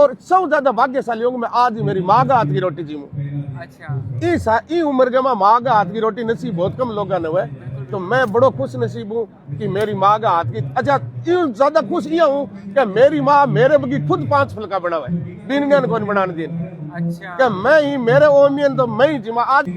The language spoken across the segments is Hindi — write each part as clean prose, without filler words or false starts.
और सब ज्यादा भाग्यशाली हूँ मैं, आज ही मेरी माँ का हाथ की रोटी जीऊँ। अच्छा, ई उम्र के माँ का हाथ की रोटी नसीब बहुत कम लोगों ने हुआ, तो मैं बड़ो खुश नसीब हूँ कि मेरी माँ का हाथ की। अच्छा, यूं ज्यादा खुश ये हूँ कि मेरी माँ मेरे बगी खुद 5 फुलका बना हुआ है, दिन कौन बनाने दिन। अच्छा। कि मैं ही मेरे ओमियन तो मैं ही जिमा आज।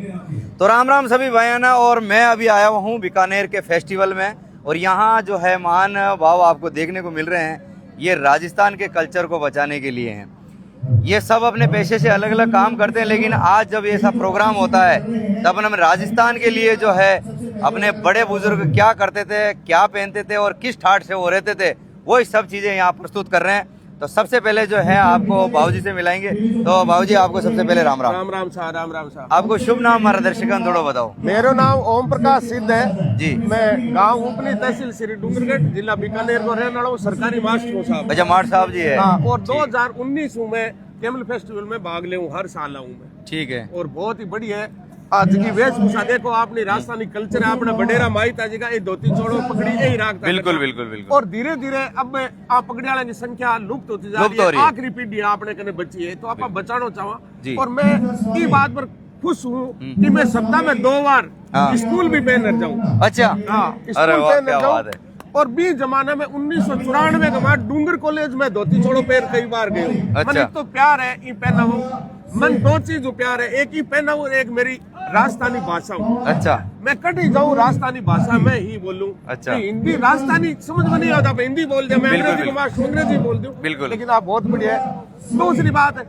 तो राम राम सभी भाइयों, और मैं अभी आया हूँ बीकानेर के फेस्टिवल में, और यहाँ जो है महान भाव आपको देखने को मिल रहे हैं, ये राजस्थान के कल्चर को बचाने के लिए हैं। ये सब अपने पेशे से अलग अलग काम करते हैं, लेकिन आज जब ये सब प्रोग्राम होता है तब हम राजस्थान के लिए जो है अपने बड़े बुजुर्ग क्या करते थे, क्या पहनते थे और किस ठाट से वो रहते थे, वो सब चीज़ें यहाँ प्रस्तुत कर रहे हैं। तो सबसे पहले जो है आपको बाबूजी से मिलाएंगे। तो बाबूजी आपको सबसे पहले राम राम। राम राम साहब, राम राम साहब। आपको शुभ नाम हमारा दर्शकों थोड़ा बताओ। मेरा नाम ओम प्रकाश सिद्ध है जी। मैं गांव उपनी तहसील श्री डूंगरगढ़ जिला बीकानेर को रहने वाला हूँ, सरकारी मास्टर हूँ साहब। अच्छा, माठ साहब जी है। हाँ, और 2019 में कैमल फेस्टिवल में भाग ले हूँ, हर साल आऊँ मैं। ठीक है। और बहुत ही बढ़िया है। आज की वेशभूषा देखो, आपने राजस्थानी कल्चर है, अपना बडेरा माईता जी का ये धोती चोड़ो पगड़ी यही राखता है। बिल्कुल बिल्कुल बिल्कुल। और धीरे धीरे अब आप पगड़ियाला की संख्या लुप्त होती जा रही है। आखिरी पीढ़ी आपने कने बची है, तो आप बचाना चाहो। और मैं इस बात पर खुश हूँ कि मैं सप्ताह में 2 बार स्कूल भी पहन जाऊँ। अच्छा, हाँ, अरे वाह, क्या बात है। और 20 जमाने में 1994 के बाद डूंगर कॉलेज में धोती चोड़ो पैर कई बार गए हूँ। अच्छा। मन तो प्यार है ये पहना हूँ, मन 2 चीज प्यार है, एक ही पहना हूँ, एक मेरी राजस्थानी भाषा हूँ। अच्छा, मैं कटी जाऊँ राजस्थानी भाषा में ही बोलूँ। अच्छा। हिंदी राजस्थानी समझ में नहीं आता, मैं हिंदी बोल दिया, मैं अंग्रेजी को अंग्रेजी बोल दूँ। बिल्कुल। लेकिन आप बहुत बढ़िया है। दूसरी बात है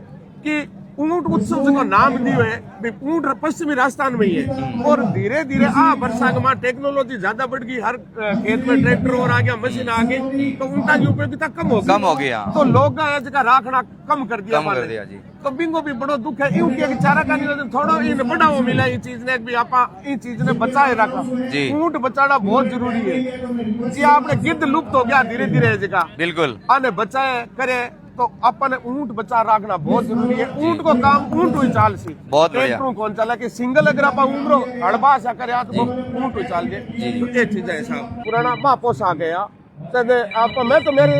कि ऊंट उत्सव जिसको नाम दियो है, ऊंट पश्चिमी राजस्थान में ही है। और धीरे धीरे वर्षा के बाद टेक्नोलॉजी ज्यादा बढ़ गई, हर खेत में ट्रैक्टर और आ गया, मशीन आ गई, तो ऊंटा की उपयोगिता कम हो गई। हाँ। तो लोग का राखना कम कर दिया जी। तो बिंगो भी बड़ो दुख है। यूं के चारा का नहीं थोड़ा इन बढ़ावा मिला ये चीज ने भी आपा इन चीज ने बचाए रखा। ऊंट बचाना बहुत जरूरी है जी। आपने गिद्ध लुप्त हो गया धीरे धीरे जगह, बिल्कुल आने बचाए करे तो अपन ऊंट बचा रखना बहुत जरूरी है। ऊंट को काम ऊंट हुई चाल सी, बहुत बढ़िया। कौन चला कि सिंगल अगर आप उम्रो हड़बा सा करे तो ऊंट हुई चाल दे। तो ये चीज है साहब। पुराना महापोस आ गया आप, मैं तो मेरे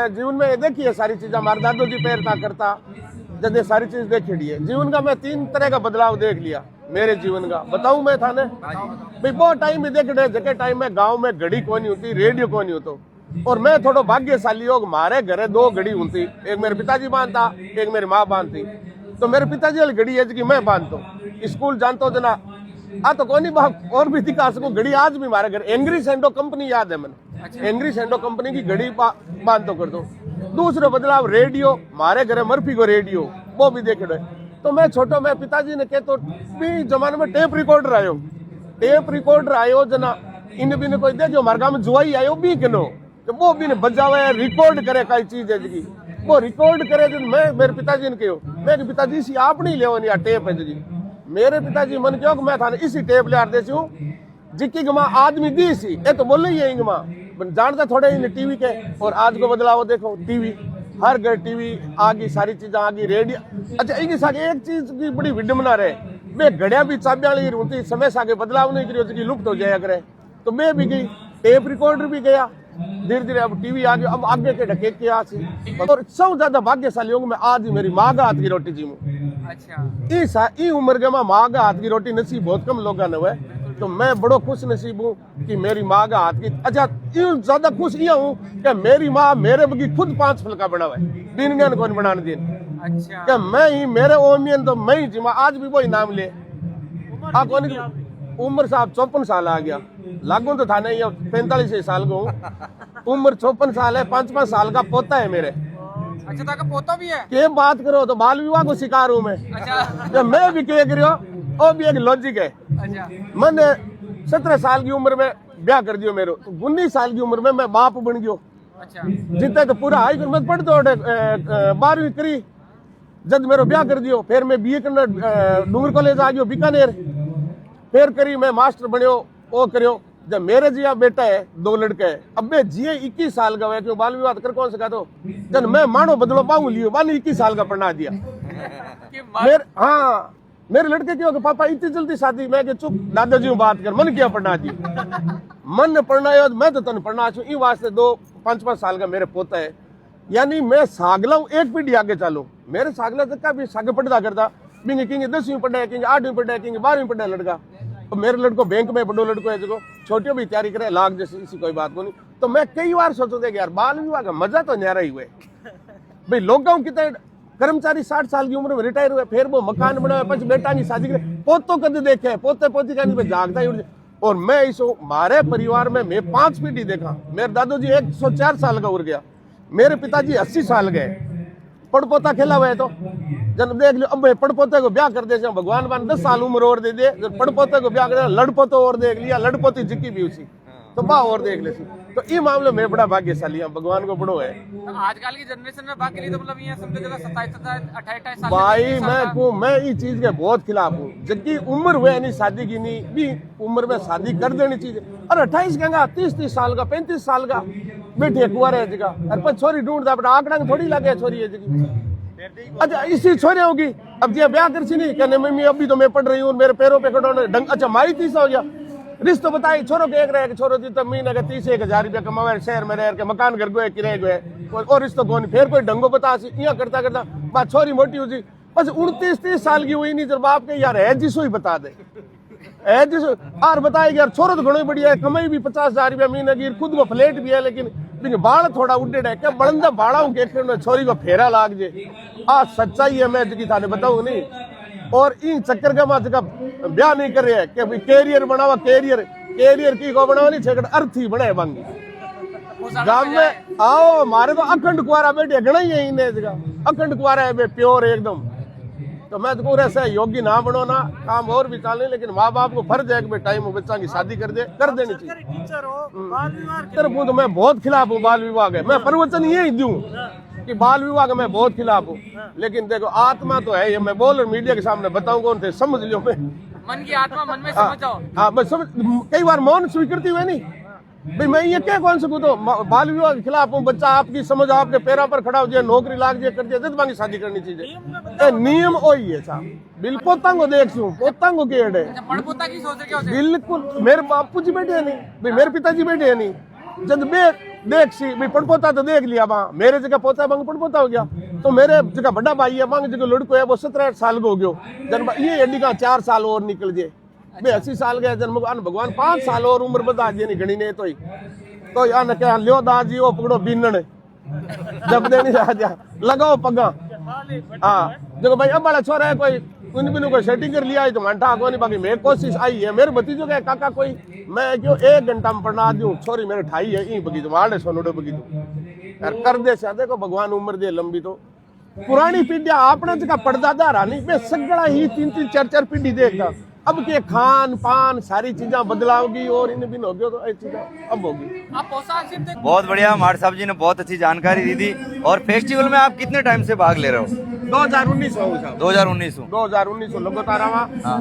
जीवन में देखी है सारी चीजें, हमारे दादू जी पैरता करता जब ये सारी चीज देखी है। जीवन का मैं 3 तरह का बदलाव देख लिया मेरे जीवन का, बताऊं मैं थाने भाई। बहुत टाइम में देख रहे जगह टाइम में गाँव में घड़ी कौन नहीं होती, रेडियो कौन नहीं होता। और मैं थोड़ा भाग्यशाली हूँ, हमारे घरे 2 घड़ी होती, एक मेरे पिताजी बांधता, एक मेरी माँ बांधती। तो मेरे पिताजी वाली घड़ी है कि मैं बांधता हूँ, स्कूल जानता हूँ जना तो कौन बाप और भी दिखा सकूं। घड़ी आज भी हमारे घर एंग्री सेंडो कंपनी याद है मैंने। एंग्री सेंडो कंपनी की घड़ी बांधता कर दो। दूसरा बदलाव रेडियो, हमारे घर मर्फी को रेडियो वो भी देख रहे। तो मैं छोटा, मैं पिताजी ने कहे तो भी जमाने में टेप रिकॉर्डर आयो जना इन भी कोई दे जो हमारे गाँव में जुआई आयो भी किनो, तो वो भी ने बजावे रिकॉर्ड करे कई चीज है जी, वो रिकॉर्ड करे। जो मैं मेरे पिताजी ने कहो, मैं पिताजी सी आप नहीं ले टेप है जी। मेरे पिताजी मन क्यों मैं था इसी टेप ले आते जिक्की गमा आदमी दी सी, ये तो बोले ही है इंगमा जानता थोड़े इन टीवी के। और आज को बदलाव देखो, टीवी हर घर टीवी आ गई, सारी चीजें आ गई, रेडियो। अच्छा एक चीज की बड़ी विडम्बना रहे, मैं घड़िया भी चाबियां वाली होती, समय से आगे बदलाव नहीं करी, लुप्त हो जाया करे। तो मैं भी गई, टेप रिकॉर्डर भी गया, धीरे धीरे अब टीवी आ गया, अब आगे के ढके के और सब ज्यादा भाग्यशाली हूँ मैं, आज ही मेरी माँ का हाथ की रोटी जीऊँ। अच्छा, ई उम्र के माँ का हाथ की रोटी नसीब बहुत कम लोगों ने हुआ, तो मैं बड़ो खुश नसीब हूँ कि मेरी माँ का हाथ की। अच्छा, ज्यादा खुश ये हूँ कि मेरी माँ मेरे बगी खुद 5 फुलका बना हुआ है, दिन कौन बनाने दिन। अच्छा, क्या मैं ही मेरे ओमियन तो मैं ही जिमा, आज भी वही नाम ले। कौन उम्र साहब 54 साल आ गया, लागू तो था नहीं, 45 साल को उम्र 54 साल है, 5 साल का पोता है मेरे। अच्छा, ताका पोता भी है? के बात करो, तो बाल विवाह को शिकार हूँ मैं। अच्छा, मैं भी कह रही हूँ, वो भी एक लॉजिक है। अच्छा, मैंने 17 साल की उम्र में ब्याह कर दियो मेरे, तो 19 साल की उम्र में मैं बाप बन गयो। अच्छा, जितने तो पूरा हाई में पढ़ते 12वीं करी, जब मेरे ब्याह कर दियो, फिर मैं BA करना डूंगर कॉलेज आ गयो बीकानेर, फिर करी मैं मास्टर बनियो, वो करियो। जब मेरे जिया बेटा है, 2 लड़के है, अब मैं जिये 21 साल का हुआ, क्यों बाल विवाह कर कौन सका। तो जब मैं मानो बदलो पाऊं लियो, मैंने 21 साल का पढ़ा दिया। मेरे लड़के क्यों कि पापा इतनी जल्दी शादी, मैं कि चुप दादाजी बात कर, मन क्या पढ़ना दी, मन ने पढ़ना है, मैं तो तन पढ़ना छू। वास्ते 5 साल का मेरे पोता है, यानी मैं सागला हूँ, एक पीढ़ी आगे चालू, मेरे सागला तक का भी सागे पढ़ता करता, बिंग किंग 10वीं पढ़े, किंग 8वीं पढ़े, किंग 12वीं पढ़े लड़का। तो मेरे लड़को बैंक में बड़ो लड़को है जो छोटियों भी तैयारी करे लाग जैसे, इसी कोई बात को नहीं। तो मैं कई बार सोचो थे कि यार बाल विवाह का मजा तो न्यारा ही हुए भाई। लोग कितने कर्मचारी 60 साल की उम्र में रिटायर हुए, फिर वो मकान बनाए, पच बेटा की शादी करे, पोतों कद देखे, पोते पोती का नहीं जागता ही उड़। और मैं इस हमारे परिवार में मैं 5 पीढ़ी देखा। मेरे दादाजी 104 साल का उड़ गया, मेरे पिताजी 80 साल गए, पड़पोता खेला हुआ है। तो जब देख लो अब पड़पोते को ब्याह कर दे, भगवान बान 10 साल उम्र और दे दे, जब पड़पोते को ब्याह कर लड़पोतो और देख लिया, लड़पोती जिक्की भी उसी, तो बा और देख ले। तो ये मामले में बड़ा भाग्यशाली हूं, भगवान को बड़ो है। तो आजकल की जनरेशन में बाकी लिए तो मतलब ये समझो जगह 27-28 साल भाई मैं इस चीज के बहुत खिलाफ हूँ। जबकि उम्र हुए नहीं शादी की, नहीं भी उम्र में शादी कर देनी चाहिए। और 28 का 30 साल का 35 साल का बेटे कुआर है जगह, और पर छोरी ढूंढता बड़ा आंकड़ा थोड़ी लगे छोरी है जगह। अच्छा इसी छोरे होगी अब जो ब्याह कर सी नहीं कहने मम्मी अभी तो मैं पढ़ रही हूँ, मेरे पैरों पे खड़ो ढंग। अच्छा मारी 30 हो गया, रिश्तो बताई छोरो के एक रहे कि छोरो जी तो महीने का 30-1 रुपया कमावे, शहर में रह के मकान घर गए किराए गए, और रिश्तो कौन फिर कोई ढंगो बता सी यहाँ करता करता बात छोरी मोटी हो जी बस 29-30 साल की हुई नहीं। जब बाप के यार है जिसो ही बता दे, है जिसो आर बताएगी यार छोरो तो घणो बढ़िया है, कमाई भी 50,000 रुपया महीने की, खुद को फ्लैट भी है, लेकिन बाल थोड़ा उड्डे है क्या बड़ंदा बाड़ा हूँ के छोरी को फेरा लाग जे। आज सच्चाई है, मैं जी थाने बताऊँ नहीं। और इन चक्कर का माँ का ब्याह नहीं कर रहे हैं कि कैरियर बनावा, कैरियर की को बनावा नहीं छेकड़ अर्थ ही बने बंगी गांव में आओ। मारे तो अखंड कुआरा बेटे घना ही है इन्हें जगह, अखंड कुआरा है प्योर एकदम। तो मैं तो पूरे से योगी ना बनो ना, काम और भी चाले, लेकिन माँ बाप को फर्ज है कि टाइम हो बच्चा की शादी कर देनी चाहिए। तरफ तो मैं बहुत खिलाफ हूँ बाल विवाह के, मैं प्रवचन यही दूं कि बाल विवाह का मैं बहुत खिलाफ हूँ। लेकिन देखो आत्मा तो है ये, मैं बोल मीडिया के सामने बताऊं कौन थे समझ लियो। मैं मन की आत्मा मन में समझ जाओ। हाँ मैं समझ, कई बार मौन स्वीकृति हुए नहीं भाई, मैं ये क्या कौन सकूँ। तो बाल विवाह के खिलाफ हूँ। बच्चा आपकी समझ आपके पैरों पर खड़ा हो जाए, नौकरी लाग जाए, कर दिया जब बाकी शादी करनी चाहिए। नियम वही है साहब, बिल्कुल पोतांगो देख सूं, पोतांगो केड़ है पड़पोता की सोच क्या होती है? बिल्कुल मेरे बापू जी बैठे है नहीं भाई, मेरे पिताजी बैठे है नहीं। जब देख सी भाई पड़पोता तो देख लिया वहां, मेरे जगह पोता मांग पड़पोता हो गया। तो मेरे जगह बड़ा भाई है मांग जगह लड़को है वो 17 साल को हो गयो जन्म, ये एडी का 4 साल और निकल जाए भाई 80 साल गए जन्म भगवान 5 साल और उम्र बता दिए नहीं घनी ने तो यार क्या लियो दाजी वो पकड़ो बीनण जब देनी राजा लगाओ पगा। हाँ देखो भाई अब बड़ा छोरा है कोई उन बिनु को सेटिंग कर लिया है तो मंठा को नहीं, बाकी मेरी कोशिश आई है। मेरे भतीजों के काका कोई मैं क्यों 1 घंटा में पढ़ा दूं, छोरी मेरे ठाई है ई बगीचो वाड़े सोनोडो बगीचो यार कर दे से देखो भगवान उम्र दे लंबी। तो पुरानी पीढ़िया आपने जगह पड़दादा रानी पे सगड़ा ही 3-3 4-4 पीढ़ी देखता। अब के खान पान सारी चीजें बदलावगी और इन बिन होगी तो चीजें अब होगी। आप पोशाक सिर्फ बहुत बढ़िया, मार साहब जी ने बहुत अच्छी जानकारी दी थी। और फेस्टिवल में आप कितने टाइम से भाग ले रहे हो? 2019 हो साहब, 2019 लगातार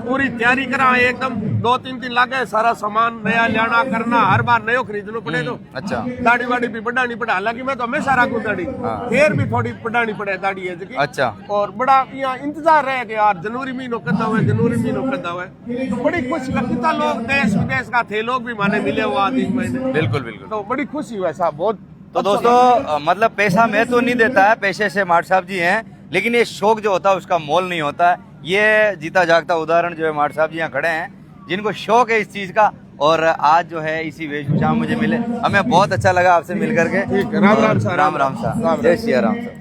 पूरी तैयारी करा एकदम 2-3 दिन लगे, सारा सामान नया लाना करना, हर बार नयो खरीदना पड़े। तो अच्छा दाढ़ी वाड़ी भी बढ़ानी पड़े, हालांकि मैं तो हमेशा रखूं दाढ़ी, फिर भी थोड़ी बढ़ानी पड़े दाढ़ी है जी। अच्छा और बड़ा यहाँ इंतजार रहे कि यार जनवरी महीनों करता हुआ तो बड़ी खुशी लगती था। लोग देश विदेश का थे लोग भी माने मिले हुआ महीने, बिल्कुल तो बड़ी खुशी हुआ साहब बहुत। तो दोस्तों मतलब पैसा मैं तो नहीं देता है, पैसे से मार साहब जी हैं, लेकिन ये शौक जो होता है उसका मोल नहीं होता है। ये जीता जागता उदाहरण जो है मार साहब जी यहाँ खड़े हैं जिनको शौक है इस चीज का, और आज जो है इसी वेशभूषा में मुझे मिले, हमें बहुत अच्छा लगा आपसे मिल करके। ठीक है, राम राम साहब, राम राम साहब, जय सिया राम साहब।